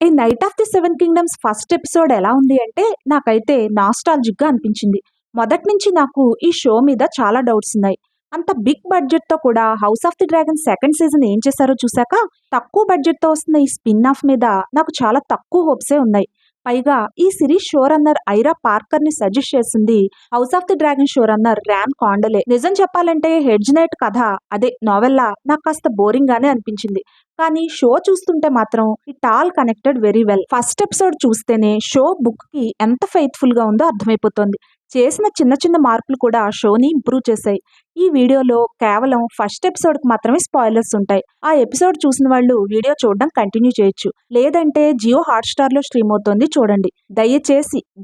ఈ 'knight of the seven kingdoms' first episode ఎలా ఉంది అంటే, నాకైతే నాస్టాల్జిక్‌గా అనిపించింది. మొదటి నుంచి నాకు ఈ షో మీద చాలా డౌట్స్ ఉన్నాయి. అంత బిగ్ బడ్జెట్‌తో కూడా 'house of the dragon' second season ఏం చేశారో చూసాక, తక్కువ బడ్జెట్‌తో వస్తున్న ఈ స్పిన్ ఆఫ్ మీద నాకు చాలా తక్కువ హోప్సే ఉన్నాయి. పైగా ఈ సిరీస్ షో రన్నర్ ఐరా పార్కర్‌ని సజెస్ట్ చేసింది 'House of the Dragon' show runner Ryan కాండలే. నిజం చెప్పాలంటే 'హెడ్జ్ నైట్' కథ అదే నోవెల్లా నాకు కాస్త బోరింగ్‌గానే అనిపించింది. కానీ షో చూస్తుంటే మాత్రం it all connected very well. First episode చూస్తేనే షో బుక్ కి ఎంత ఫెయిత్ఫుల్ గా ఉందో అర్థమైపోతుంది. చేసిన చిన్న చిన్న మార్పులు కూడా షోని ఇంప్రూవ్ చేశాయి. ఈ వీడియోలో కేవలం ఫస్ట్ ఎపిసోడ్ కి మాత్రమే స్పాయిలర్స్ ఉంటాయి. ఆ ఎపిసోడ్ చూసిన వాళ్ళు వీడియో చూడడం కంటిన్యూ చేయొచ్చు. లేదంటే జియో హాట్‌స్టార్ లో స్ట్రీమ్ అవుతోంది చూడండి.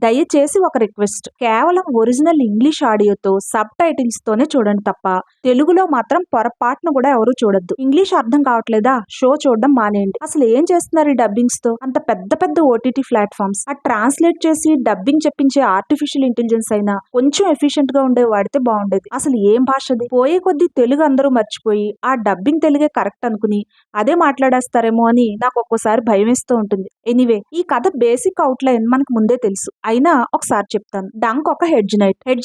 దయచేసి ఒక రిక్వెస్ట్, కేవలం ఒరిజినల్ ఇంగ్లీష్ ఆడియోతో సబ్ టైటిల్స్ తోనే చూడండి తప్ప తెలుగులో మాత్రం పొరపాటును కూడా ఎవరు చూడొద్దు. ఇంగ్లీష్ అర్థం కావట్లేదా? షో చూడడం మానేయండి. అసలు ఏం చేస్తున్నారు ఈ డబ్బింగ్స్ తో? అంత పెద్ద పెద్ద ఓటీటీ ప్లాట్ఫామ్స్ ఆ ట్రాన్స్లేట్ చేసి డబ్బింగ్ చెప్పించే ఆర్టిఫిషియల్ ఇంటెలిజెన్స్ అయినా కొంచెం ఎఫిషియెంట్ గా ఉండే వాడితే బాగుండేది. అసలు ఏం భాషది? పోయే కొద్దీ తెలుగు అందరూ మర్చిపోయి ఆ డబ్బింగ్ తెలుగే కరెక్ట్ అనుకుని అదే మాట్లాడేస్తారేమో అని నాకు ఒక్కోసారి భయం వేస్తూ ఉంటుంది. ఎనీవే, ఈ కథ బేసిక్ అవుట్లైన్ మనకు ముందే తెలుసు. అయినా ఒకసారి చెప్తాను. డంక్ ఒక హెడ్జ్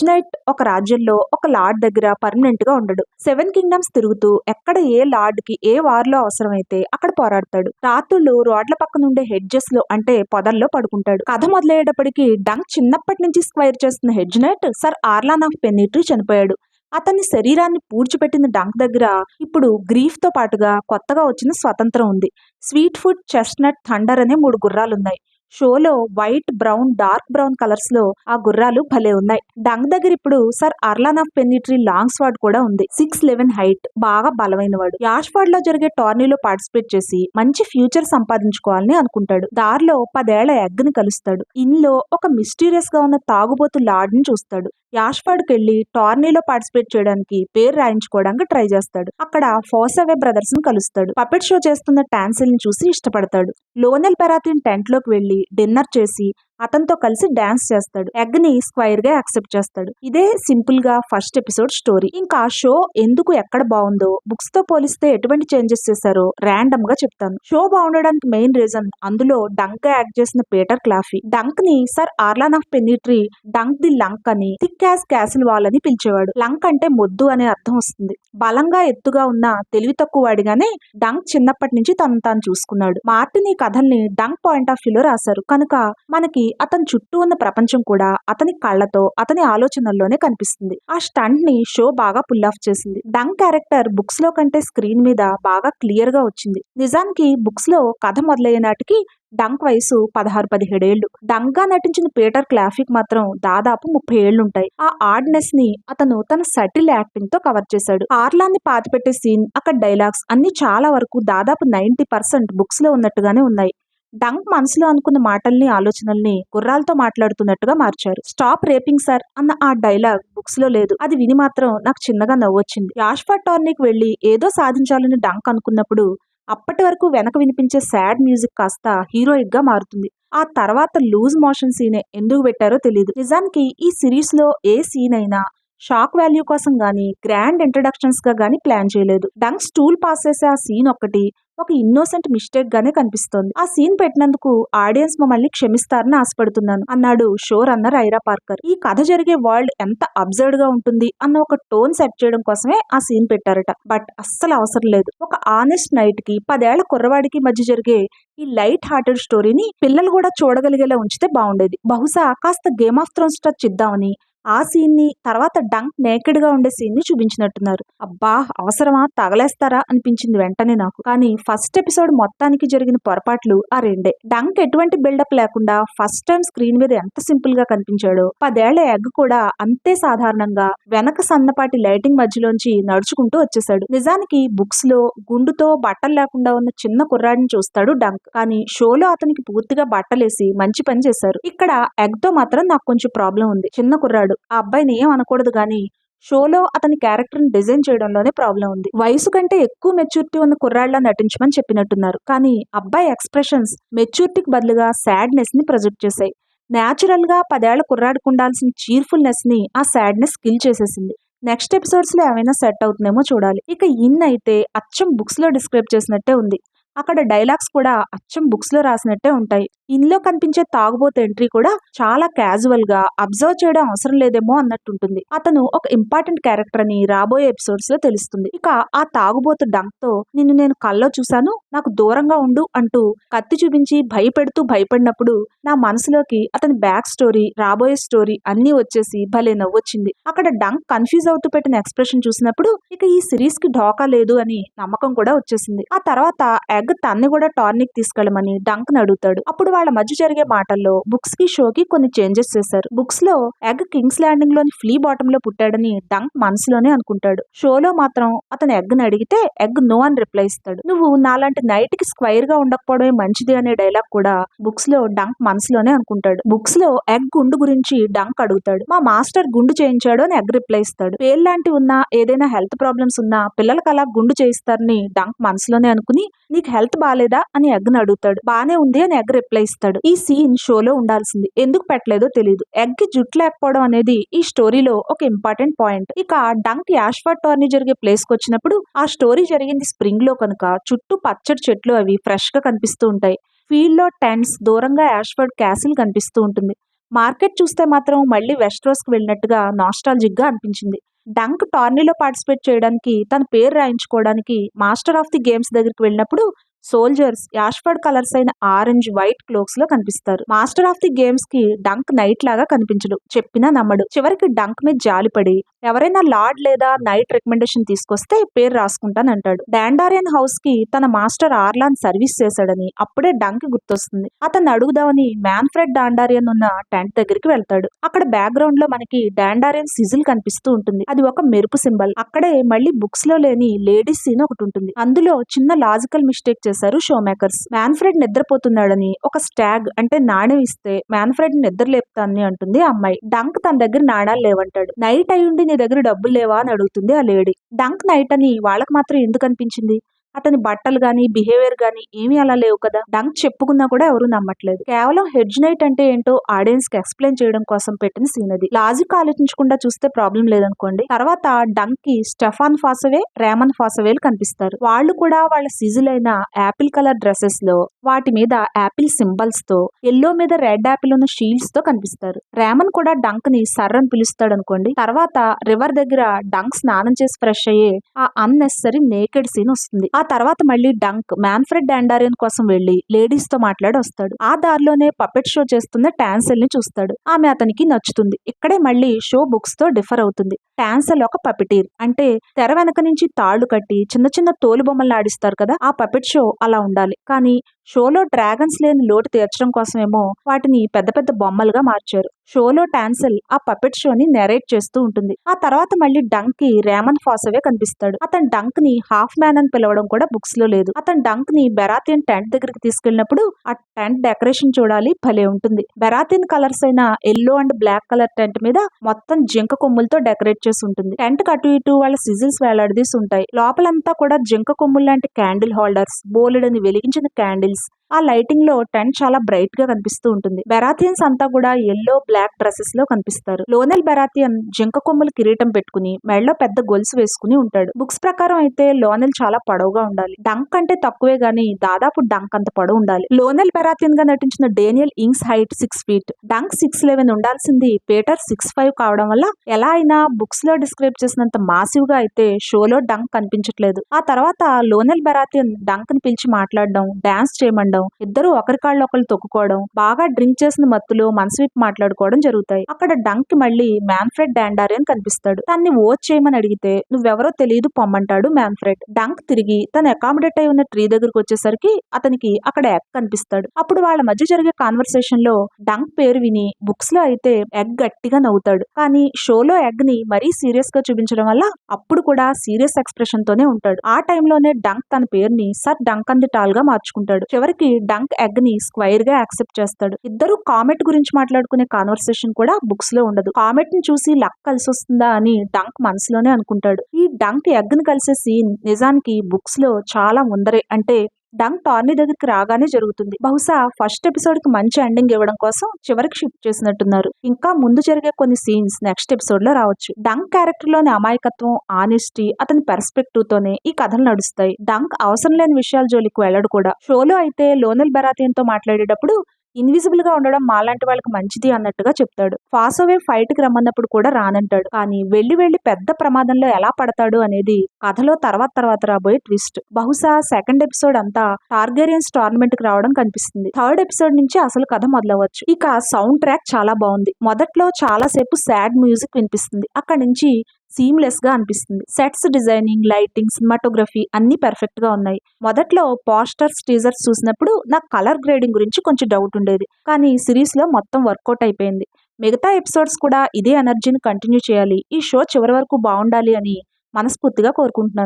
నైట్ ఒక రాజ్యంలో ఒక లార్డ్ దగ్గర పర్మనెంట్ గా ఉండడు. 7 కింగ్డమ్స్ తిరుగుతూ ఎక్కడ ఏ లార్డ్ కి ఏ వార్లో అవసరమైతే అక్కడ పోరాడతాడు. రాత్రులు రోడ్ల పక్కన ఉండే హెడ్జెస్ లో అంటే పొదల్లో పడుకుంటాడు. కథ మొదలయ్యేటప్పటికి డంక్ చిన్నప్పటి నుంచి స్క్వైర్ చేస్తున్న hedge knight sir Arlan of Pennytree చనిపోయాడు. అతని శరీరాన్ని పూడ్చిపెట్టిన డంక్ దగ్గర ఇప్పుడు గ్రీఫ్ తో పాటుగా కొత్తగా వచ్చిన స్వతంత్రం ఉంది. స్వీట్ ఫుడ్, చెస్ట్నట్, థండర్ అనే 3 గుర్రాలున్నాయి. షోలో white, brown, dark brown colours లో ఆ గుర్రాలు భలే ఉన్నాయి. డంక్ దగ్గర ఇప్పుడు sir Arlan of Pennytree long sword కూడా ఉంది. 6'11" హైట్, బాగా బలమైన వాడు. యాష్ఫర్డ్ లో జరిగే టోర్నీలో పార్టిసిపేట్ చేసి మంచి ఫ్యూచర్ సంపాదించుకోవాలని అనుకుంటాడు. దారిలో 10 ఏళ్ల ఎగ్ ని కలుస్తాడు. ఇన్లో ఒక మిస్టీరియస్ గా ఉన్న తాగుబోతు లార్డ్ ని చూస్తాడు. యాష్ఫర్డ్ కెళ్లి టోర్నీలో పార్టిసిపేట్ చేయడానికి పేరు రాయించుకోవడానికి ట్రై చేస్తాడు. అక్కడ ఫోసవే బ్రదర్స్ ని కలుస్తాడు. పపెట్ షో చేస్తున్న టాన్సిల్ ని చూసి ఇష్టపడతాడు. లోనెల్ పెరాథిన్ టెంట్ లోకి వెళ్లి డిన్నర్ చేసి అతనితో కలిసి డాన్స్ చేస్తాడు. ఎగ్ ని స్క్వైర్ గా యాక్సెప్ట్ చేస్తాడు. ఇదే సింపుల్ గా ఫస్ట్ ఎపిసోడ్ స్టోరీ. ఇంకా షో ఎందుకు ఎక్కడ బాగుందో, బుక్స్ తో పోలిస్తే ఎటువంటి చేంజెస్ చేశారో ర్యాండమ్ గా చెప్తాను. షో బాగుండడానికి మెయిన్ రీజన్ అందులో డంక్ గా యాక్ట్ చేసిన పీటర్ క్లాఫీ. డంక్ ని sir Arlan of Pennytree Dunk the lunk అని, థిక్ యాజ్ క్యాసిల్ వాల్ అని పిలిచేవాడు. లంక్ అంటే మొద్దు అనే అర్థం వస్తుంది. బలంగా ఎత్తుగా ఉన్న తెలివి తక్కువ వాడిగానే డంక్ చిన్నప్పటి నుంచి తను తాను చూసుకున్నాడు. మార్టిన్ ఈ కథల్ని డంక్ పాయింట్ ఆఫ్ వ్యూలో రాశారు కనుక మనకి అతని చుట్టూ ఉన్న ప్రపంచం కూడా అతని కళ్ళతో, అతని ఆలోచనల్లోనే కనిపిస్తుంది. ఆ స్టంట్ ని షో బాగా పుల్ ఆఫ్ చేసింది. డంక్ క్యారెక్టర్ బుక్స్ లో కంటే స్క్రీన్ మీద బాగా క్లియర్ గా వచ్చింది. నిజానికి బుక్స్ లో కథ మొదలయ్యే నాటికి డంక్ వయసు 16-17 ఏళ్లు. డంక్ గా నటించిన పీటర్ క్లాఫీకి మాత్రం దాదాపు 30 ఏళ్లుంటాయి. ఆ ఆడ్నెస్ ని అతను తన సటిల్ యాక్టింగ్ తో కవర్ చేశాడు. ఆర్లాన్ ని పాతిపెట్టే సీన్, అక్కడ డైలాగ్స్ అన్ని చాలా వరకు దాదాపు 90% బుక్స్ లో ఉన్నట్టుగానే ఉన్నాయి. డంక్ మనసులో అనుకున్న మాటల్ని, ఆలోచనల్ని గుర్రాలతో మాట్లాడుతున్నట్టుగా మార్చారు. స్టాప్ రేపింగ్ సార్ అన్న ఆ డైలాగ్ బుక్స్ లో లేదు. అది విని మాత్రం నాకు చిన్నగా నవ్వొచ్చింది. యాష్ఫర్డ్ టోర్నీకి వెళ్లి ఏదో సాధించాలని డంక్ అనుకున్నప్పుడు అప్పటి వరకు వెనక వినిపించే సాడ్ మ్యూజిక్ కాస్త హీరోయిక్ గా మారుతుంది. ఆ తర్వాత లూజ్ మోషన్ సీనే ఎందుకు పెట్టారో తెలియదు. నిజానికి ఈ సిరీస్ లో ఏ సీన్ అయినా షాక్ వాల్యూ కోసం గానీ, గ్రాండ్ ఇంట్రడక్షన్స్ గా గానీ ప్లాన్ చేయలేదు. డంక్ స్టూల్ పాస్ చేసే ఆ సీన్ ఒక్కటి ఒక ఇన్నోసెంట్ మిస్టేక్ గానే కనిపిస్తోంది. ఆ సీన్ పెట్టినందుకు ఆడియన్స్ మమ్మల్ని క్షమిస్తారని ఆశపడుతున్నాను అన్నాడు షో రన్నర్ ఐరా పార్కర్. ఈ కథ జరిగే వరల్డ్ ఎంత అబ్జర్డ్ గా ఉంటుంది అన్న ఒక టోన్ సెట్ చేయడం కోసమే ఆ సీన్ పెట్టారట. బట్ అస్సలు అవసరం లేదు. ఒక ఆనెస్ట్ నైట్ కి 10 ఏళ్ల కుర్రవాడికి మధ్య జరిగే ఈ లైట్ హార్టెడ్ స్టోరీని పిల్లలు కూడా చూడగలిగేలా ఉంచితే బాగుండేది. బహుశా కాస్త గేమ్ ఆఫ్ థ్రోన్స్ టచ్ ఇద్దామని ఆ సీన్ ని, తర్వాత డంక్ నేకెడ్ గా ఉండే సీన్ ని చూపించినట్టున్నారు. అబ్బా, అవసరమా, తగలేస్తారా అనిపించింది వెంటనే నాకు. కానీ ఫస్ట్ ఎపిసోడ్ మొత్తానికి జరిగిన పొరపాట్లు ఆ రెండే. డంక్ ఎటువంటి బిల్డప్ లేకుండా ఫస్ట్ టైం స్క్రీన్ మీద ఎంత సింపుల్ గా కనిపించాడో, 10 ఏళ్ల ఎగ్ కూడా అంతే సాధారణంగా వెనక సన్నపాటి లైటింగ్ మధ్యలోంచి నడుచుకుంటూ వచ్చేసాడు. నిజానికి బుక్స్ లో గుండుతో బట్టలు లేకుండా ఉన్న చిన్న కుర్రాడిని చూస్తాడు డంక్. కానీ షోలో అతనికి పూర్తిగా బట్టలేసి మంచి పని చేశారు. ఇక్కడ ఎగ్ తో మాత్రం నాకు కొంచెం ప్రాబ్లం ఉంది. చిన్న కుర్రాడు, ఆ అబ్బాయిని ఏం అనకూడదు గానీ షోలో అతని క్యారెక్టర్ ని డిజైన్ చేయడంలోనే ప్రాబ్లం ఉంది. వయసు కంటే ఎక్కువ మెచ్యూరిటీ ఉన్న కుర్రాళ్ళ నటించమని చెప్పినట్టున్నారు. కానీ అబ్బాయి ఎక్స్ప్రెషన్స్ మెచ్యూరిటీకి బదులుగా సాడ్నెస్ ని ప్రొజెక్ట్ చేశాయి. న్యాచురల్ గా 10 ఏళ్ల కుర్రాడికి ఉండాల్సిన చీర్ఫుల్నెస్ ని ఆ సాడ్నెస్ కిల్ చేసేసింది. నెక్స్ట్ ఎపిసోడ్స్ లో ఏమైనా సెట్ అవుతుందేమో చూడాలి. ఇక ఇన్ అయితే అచ్చం బుక్స్ లో డిస్క్రైబ్ చేసినట్టే ఉంది. అక్కడ డైలాగ్స్ కూడా అచ్చం బుక్స్ లో రాసినట్టే ఉంటాయి. ఇందులో కనిపించే తాగుబోతు ఎంట్రీ కూడా చాలా క్యాజువల్ గా అబ్జర్వ్ చేయడం అవసరం లేదేమో అన్నట్టుంటుంది. అతను ఒక ఇంపార్టెంట్ క్యారెక్టర్ అని రాబోయే ఎపిసోడ్స్ లో తెలుస్తుంది. ఇక ఆ తాగుబోతు డంక్ తో నిన్ను నేను కల్లో చూశాను, నాకు దూరంగా ఉండు అంటూ కత్తి చూపించి భయపడినప్పుడు నా మనసులోకి అతని బ్యాక్ స్టోరీ, రాబోయే స్టోరీ అన్ని వచ్చేసి భలే నవ్వొచ్చింది. అక్కడ డంక్ కన్ఫ్యూజ్ అవుతూ పెట్టిన ఎక్స్ప్రెషన్ చూసినప్పుడు ఇక ఈ సిరీస్ కి ఢోకా లేదు అని నమ్మకం కూడా వచ్చేసింది. ఆ తర్వాత ఎగ్ తన్ని కూడా టార్నిక్ తీసుకెళ్లమని డంక్ ని అడుగుతాడు. అప్పుడు వాళ్ళ మధ్య జరిగే మాటల్లో బుక్స్ కి షోకి కొన్ని చేంజెస్ చేశారు. బుక్స్ లో ఎగ్ కింగ్స్ ల్యాండింగ్ లోని ఫ్లీ బాటమ్ లో పుట్టాడని డంక్ మనసులోనే అనుకుంటాడు. షోలో మాత్రం అతను ఎగ్ ని అడిగితే ఎగ్ నో అని రిప్లై ఇస్తాడు. నువ్వు నాలాంటి నైట్ కి స్క్వైర్ గా ఉండకపోవడమే మంచిది అనే డైలాగ్ కూడా బుక్స్ లో డంక్ మనసులోనే అనుకుంటాడు. బుక్స్ లో ఎగ్ గుండు గురించి డంక్ అడుగుతాడు. మా మాస్టర్ గుండు చేయించాడు అని ఎగ్ రిప్లై ఇస్తాడు. పేల్ లాంటి ఉన్నా ఏదైనా హెల్త్ ప్రాబ్లమ్స్ ఉన్నా పిల్లలకు అలా గుండు చేయిస్తారని డంక్ మనసులోనే అనుకుని నీకు హెల్త్ బాలేదా అని ఎగ్ ని అడుగుతాడు. బానే ఉంది అని ఎగ్ రిప్లై ఇస్తాడు. ఈ సీన్ షోలో ఉండాల్సింది, ఎందుకు పెట్టలేదో తెలియదు. ఎగ్ కి జుట్టు లేకపోవడం అనేది ఈ స్టోరీలో ఒక ఇంపార్టెంట్ పాయింట్. ఇక డంక్ యాష్ఫర్డ్ టోర్నీ జరిగే ప్లేస్ కి వచ్చినప్పుడు ఆ స్టోరీ జరిగింది స్ప్రింగ్ లో కనుక చుట్టూ పచ్చడి చెట్లు అవి ఫ్రెష్ గా కనిపిస్తూ ఉంటాయి. ఫీల్డ్ లో టెంట్స్, దూరంగా యాష్ఫర్డ్ క్యాసిల్ కనిపిస్తూ ఉంటుంది. మార్కెట్ చూస్తే మాత్రం మళ్ళీ వెస్ట్ రోస్ కి వెళ్ళినట్టుగా నాస్టాలజిక్ గా అనిపించింది. డంక్ టోర్నీలో పార్టిసిపేట్ చేయడానికి తన పేరు రాయించుకోవడానికి మాస్టర్ ఆఫ్ ది గేమ్స్ దగ్గరికి వెళ్ళినప్పుడు సోల్జర్స్ యాష్ఫర్డ్ కలర్స్ అయిన ఆరెంజ్, వైట్ క్లోక్స్ లో కనిపిస్తారు. మాస్టర్ ఆఫ్ ది గేమ్స్ కి డంక్ నైట్ లాగా కనిపించడు, చెప్పినా నమ్మడు. చివరికి డంక్ మీద జాలిపడి ఎవరైనా లార్డ్ లేదా నైట్ రికమెండేషన్ తీసుకొస్తే పేరు రాసుకుంటానంటాడు. డాండారియన్ హౌస్ కి తన మాస్టర్ ఆర్లాన్ సర్వీస్ చేశాడని అప్పుడే డంక్ గుర్తొస్తుంది. అతన్ని అడుగుదామని మ్యాన్ఫ్రెడ్ డాండారియన్ ఉన్న టెంట్ దగ్గరికి వెళ్తాడు. అక్కడ బ్యాక్గ్రౌండ్ లో మనకి డాండారియన్ సిజిల్ కనిపిస్తూ ఉంటుంది. అది ఒక మెరుపు సింబల్. అక్కడే మళ్ళీ బుక్స్ లో లేని లేడీస్ సీన్ ఒకటి ఉంటుంది. అందులో చిన్న లాజికల్ మిస్టేక్ చేశారు షో మేకర్స్. మ్యాన్ఫ్రెడ్ నిద్రపోతున్నాడని ఒక స్టాగ్ అంటే నాణ్యం ఇస్తే మ్యాన్ఫ్రెడ్ నిద్ర లేపుతానని అంటుంది ఆ అమ్మాయి. డంక్ తన దగ్గర నాణాలు లేవంటాడు. నైట్ అయ్యుండి నీ దగ్గర డబ్బులు లేవా అని అడుగుతుంది ఆ లేడీ. డంక్ నైట్ అని వాళ్ళకి మాత్రం ఎందుకు అనిపించింది? అతని బట్టలు గాని బిహేవియర్ గాని ఏమీ అలా లేవు కదా. డంక్ చెప్పుకున్నా కూడా ఎవరు నమ్మట్లేదు. కేవలం హెడ్జ్ నైట్ అంటే ఏంటో ఆడియన్స్ కి ఎక్స్ప్లెయిన్ చేయడం కోసం పెట్టిన సీన్ అది. లాజిక్ ఆలోచించకుండా చూస్తే ప్రాబ్లం లేదనుకోండి. తర్వాత డంక్ కి స్టెఫాన్ ఫాసవే, రేమన్ ఫాసవేలు కనిపిస్తారు. వాళ్ళు కూడా వాళ్ళ సిజిల్ అయిన యాపిల్ కలర్ డ్రెస్సెస్ లో వాటి మీద యాపిల్ సింబల్స్ తో, ఎల్లో మీద రెడ్ యాపిల్ ఉన్న షీల్డ్స్ తో కనిపిస్తారు. రేమన్ కూడా డంక్ ని సర్ అని పిలుస్తాడు అనుకోండి. తర్వాత రివర్ దగ్గర డంక్ స్నానం చేసి ఫ్రెష్ అయ్యే ఆ అన్నెసరీ నేకెడ్ సీన్ వస్తుంది. ఆ తర్వాత మళ్ళీ డంక్ మ్యాన్ఫ్రెడ్ డాండారియన్ కోసం వెళ్లి లేడీస్ తో మాట్లాడి వస్తాడు. ఆ దారిలోనే పపెట్ షో చేస్తున్న టాన్సెల్ ని చూస్తాడు. ఆమె అతనికి నచ్చుతుంది. ఇక్కడే మళ్ళీ షో బుక్స్ తో డిఫర్ అవుతుంది. టాన్సెల్ ఒక పపెటీర్, అంటే తెర వెనక నుంచి తాళ్లు కట్టి చిన్న చిన్న తోలు బొమ్మలు ఆడిస్తారు కదా, ఆ పపెట్ షో అలా ఉండాలి. కానీ షోలో డ్రాగన్స్ లేని లోటు తీర్చడం కోసమేమో వాటిని పెద్ద పెద్ద బొమ్మలుగా మార్చారు. షోలో టాన్సెల్ ఆ పపెట్ షోని నెరేట్ చేస్తూ ఉంటుంది. ఆ తర్వాత మళ్ళీ డంక్ కి రేమన్ ఫాసవే కనిపిస్తాడు. అతను డంక్ ని హాఫ్ మ్యాన్ అని పిలవడం కూడా బుక్స్ లో లేదు. అతను డంక్ ని బెరాతియన్ టెంట్ దగ్గరికి తీసుకెళ్లినప్పుడు ఆ టెంట్ డెకరేషన్ చూడాలి, భలే ఉంటుంది. బెరాతియన్ కలర్స్ అయిన yellow and black colour tent మీద మొత్తం జింక కొమ్ములతో డెకరేట్ చేసి ఉంటుంది. టెంట్ అటు ఇటు వాళ్ళ సిజిల్స్ వేలాడదీసి ఉంటాయి. లోపలంతా కూడా జింక కొమ్ములు లాంటి క్యాండిల్ హోల్డర్స్, బోలెడని వెలిగించిన క్యాండిల్స్. ఆ లైటింగ్ లో టెంట్ చాలా బ్రైట్ గా కనిపిస్తూ ఉంటుంది. బెరాతియన్స్ అంతా కూడా ఎల్లో బ్లాక్ డ్రెస్సెస్ లో కనిపిస్తారు. లోనెల్ బెరాతియన్ జింక కొమ్ములు కిరీటం పెట్టుకుని మెడలో పెద్ద గొలుసు వేసుకుని ఉంటాడు. బుక్స్ ప్రకారం అయితే లోనెల్ చాలా పొడవుగా ఉండాలి. డంక్ అంటే తక్కువే గానీ దాదాపు డంక్ అంత పొడవు ఉండాలి. లోనెల్ బెరాతియన్ గా నటించిన డేనియల్ ఇంగ్స్ హైట్ 6 feet, డంక్ 6'11" ఉండాల్సింది పీటర్ 6'5" కావడం వల్ల ఎలా అయినా బుక్స్ లో డిస్క్రైబ్ చేసినంత మాసివ్ గా అయితే షోలో డంక్ కనిపించట్లేదు. ఆ తర్వాత లోనెల్ బెరాతియన్ డంక్ ని పిలిచి మాట్లాడడం, డాన్స్ చేయమండం, ఇద్దరు ఒకరి కాళ్ళు ఒకరు తొక్కుకోవడం, బాగా డ్రింక్ చేసిన మత్తులో మనసువిప్పి మాట్లాడుకోవడం జరుగుతాయి. అక్కడ డంక్ కి మళ్ళీ మ్యాన్ఫ్రెడ్ డాండారియన్ కనిపిస్తాడు. తన్ని ఓట్ చేయమని అడిగితే నువ్వెవరో తెలియదు పొమ్మంటాడు మ్యాన్ఫ్రెడ్. డంక్ తిరిగి తను అకామిడేట్ అయి ఉన్న ట్రీ దగ్గరకు వచ్చేసరికి అతనికి అక్కడ ఎగ్ కనిపిస్తాడు. అప్పుడు వాళ్ళ మధ్య జరిగే కాన్వర్సేషన్ లో డంక్ పేరు విని బుక్స్ లో అయితే ఎగ్ గట్టిగా నవ్వుతాడు. కానీ షోలో ఎగ్ ని మరీ సీరియస్ గా చూపించడం వల్ల అప్పుడు కూడా సీరియస్ ఎక్స్ప్రెషన్ తోనే ఉంటాడు. ఆ టైంలోనే డంక్ తన పేరుని సర్ డంకన్ ది టాల్ గా మార్చుకుంటాడు. చివరికి డంక్ ఎగ్ ని స్క్వైర్ గా యాక్సెప్ట్ చేస్తాడు. ఇద్దరు కామెట్ గురించి మాట్లాడుకునే కాన్వర్సేషన్ కూడా బుక్స్ లో ఉండదు. కామెట్ ని చూసి లక్ కలిసి వస్తుందా అని డంక్ మనసులోనే అనుకుంటాడు. ఈ డంక్ ఎగ్ ని కలిసే సీన్ నిజానికి బుక్స్ లో చాలా ముందరే, అంటే డంగ్ టార్నీ దగ్గరికి రాగానే జరుగుతుంది. బహుశా ఫస్ట్ ఎపిసోడ్ కి మంచి ఎండింగ్ ఇవ్వడం కోసం చివరికి షిఫ్ట్ చేసినట్టున్నారు. ఇంకా ముందు జరిగే కొన్ని సీన్స్ నెక్స్ట్ ఎపిసోడ్ లో రావచ్చు. డంగ్ క్యారెక్టర్ లోని అమాయకత్వం, ఆనెస్టీ, అతని పర్స్పెక్టివ్ తోనే ఈ కథలు నడుస్తాయి. డంగ్ అవసరం లేని విషయాల జోలికి వెళ్ళడు కూడా. షోలో అయితే లోనెల్ బెరాథియన్ తో మాట్లాడేటప్పుడు ఇన్విజిబుల్ గా ఉండడం మాలాంటి వాళ్ళకి మంచిది అన్నట్టుగా చెప్తాడు. ఫాసోవే ఫైట్ కి రమ్మన్నప్పుడు కూడా రానంటాడు. కానీ వెళ్లి పెద్ద ప్రమాదంలో ఎలా పడతాడు అనేది కథలో తర్వాత రాబోయే ట్విస్ట్. బహుశా సెకండ్ ఎపిసోడ్ అంతా టార్గేరియన్స్ టోర్నమెంట్ కి రావడం కనిపిస్తుంది. థర్డ్ ఎపిసోడ్ నుంచి అసలు కథ మొదలవచ్చు. ఇక సౌండ్ ట్రాక్ చాలా బాగుంది. మొదట్లో చాలా సేపు సాడ్ మ్యూజిక్ వినిపిస్తుంది. అక్కడి నుంచి సీమ్లెస్ గా అనిపిస్తుంది. సెట్స్ డిజైనింగ్, లైటింగ్, సినిమాటోగ్రఫీ అన్ని పర్ఫెక్ట్ గా ఉన్నాయి. మొదట్లో పోస్టర్స్, టీజర్స్ చూసినప్పుడు నాకు కలర్ గ్రేడింగ్ గురించి కొంచెం డౌట్ ఉండేది. కానీ సిరీస్ లో మొత్తం వర్కౌట్ అయిపోయింది. మిగతా ఎపిసోడ్స్ కూడా ఇదే ఎనర్జీని కంటిన్యూ చేయాలి. ఈ షో చివరి వరకు బాగుండాలి అని మనస్ఫూర్తిగా కోరుకుంటున్నాను.